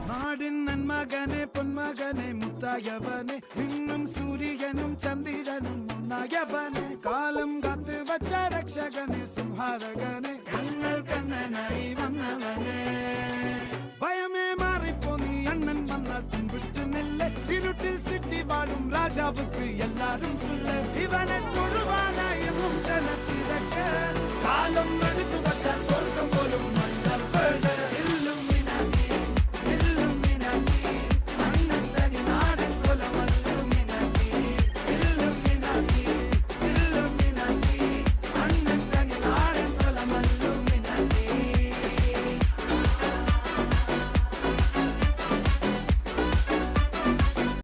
നാടിൻ നന്മകനെ പൊന്മകനെ മുത്തായവനെ നിന്നും സൂര്യനും ചന്ദ്രനും ഒന്നായവനെ കാലം കാത്ത് വച്ച രക്ഷകനെ സംഹാരകനെ ഞങ്ങൾ കണ്ണനായി വന്നവനെ ഭയമേ മാറിപ്പോ നീ അണ്ണൻ വന്നാൽ തുമ്പിട്ട് നെല്ല് ഇരുട്ടിൽ സിറ്റി വാഴും രാജാവുക്ക് എല്ലാരും സുല്ല് ഇവനെ തൊഴുവാനായും ജനത്തിരക്ക് കാലം എടുത്തു വച്ചാൽ സ്വർഗം